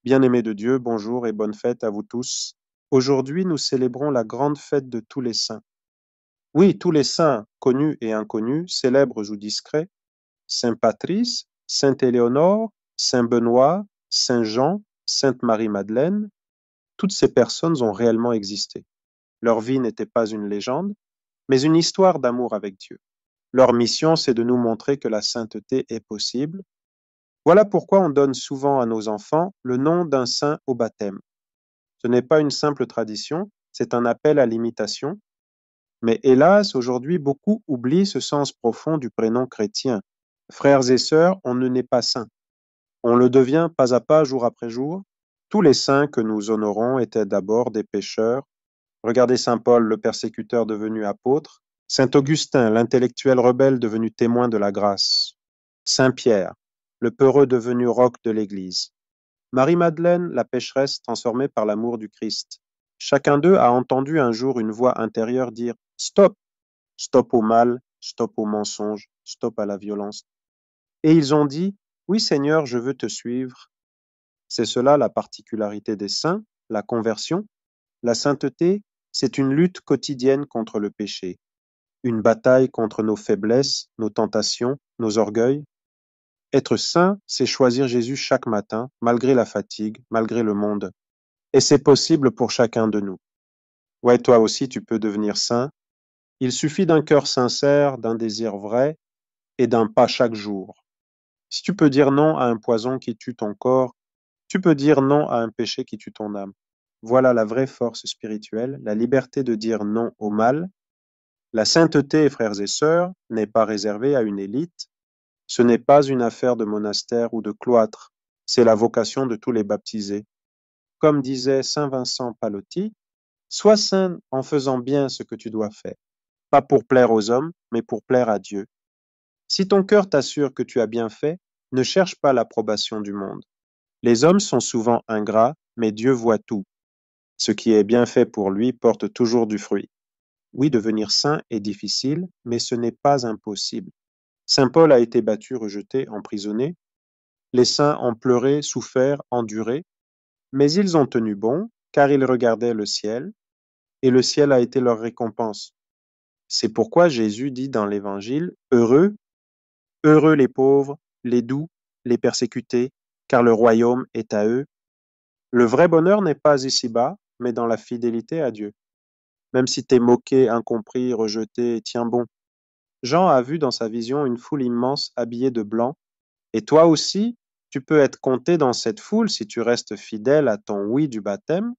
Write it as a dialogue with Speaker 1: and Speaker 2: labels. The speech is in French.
Speaker 1: Bien-aimés de Dieu, bonjour et bonne fête à vous tous. Aujourd'hui, nous célébrons la grande fête de tous les saints. Oui, tous les saints, connus et inconnus, célèbres ou discrets, Saint Patrice, Sainte Éléonore, Saint Benoît, Saint Jean, Sainte Marie-Madeleine, toutes ces personnes ont réellement existé. Leur vie n'était pas une légende, mais une histoire d'amour avec Dieu. Leur mission, c'est de nous montrer que la sainteté est possible. Voilà pourquoi on donne souvent à nos enfants le nom d'un saint au baptême. Ce n'est pas une simple tradition, c'est un appel à l'imitation. Mais hélas, aujourd'hui, beaucoup oublient ce sens profond du prénom chrétien. Frères et sœurs, on ne naît pas saint. On le devient pas à pas, jour après jour. Tous les saints que nous honorons étaient d'abord des pécheurs. Regardez Saint Paul, le persécuteur devenu apôtre. Saint Augustin, l'intellectuel rebelle devenu témoin de la grâce. Saint Pierre, le peureux devenu roc de l'Église. Marie-Madeleine, la pécheresse transformée par l'amour du Christ. Chacun d'eux a entendu un jour une voix intérieure dire « Stop! Stop au mal, stop au mensonge, stop à la violence. » Et ils ont dit « Oui Seigneur, je veux te suivre. » C'est cela la particularité des saints, la conversion. La sainteté, c'est une lutte quotidienne contre le péché, une bataille contre nos faiblesses, nos tentations, nos orgueils. Être saint, c'est choisir Jésus chaque matin, malgré la fatigue, malgré le monde. Et c'est possible pour chacun de nous. Ouais, toi aussi, tu peux devenir saint. Il suffit d'un cœur sincère, d'un désir vrai et d'un pas chaque jour. Si tu peux dire non à un poison qui tue ton corps, tu peux dire non à un péché qui tue ton âme. Voilà la vraie force spirituelle, la liberté de dire non au mal. La sainteté, frères et sœurs, n'est pas réservée à une élite. Ce n'est pas une affaire de monastère ou de cloître. C'est la vocation de tous les baptisés. Comme disait saint Vincent Pallotti, sois saint en faisant bien ce que tu dois faire, pas pour plaire aux hommes, mais pour plaire à Dieu. Si ton cœur t'assure que tu as bien fait, ne cherche pas l'approbation du monde. Les hommes sont souvent ingrats, mais Dieu voit tout. Ce qui est bien fait pour lui porte toujours du fruit. Oui, devenir saint est difficile, mais ce n'est pas impossible. Saint Paul a été battu, rejeté, emprisonné. Les saints ont pleuré, souffert, enduré, mais ils ont tenu bon, car ils regardaient le ciel, et le ciel a été leur récompense. C'est pourquoi Jésus dit dans l'Évangile, Heureux, heureux les pauvres, les doux, les persécutés, car le royaume est à eux. Le vrai bonheur n'est pas ici-bas, mais dans la fidélité à Dieu. Même si t'es moqué, incompris, rejeté, tiens bon. Jean a vu dans sa vision une foule immense habillée de blanc, et toi aussi, tu peux être compté dans cette foule si tu restes fidèle à ton oui du baptême,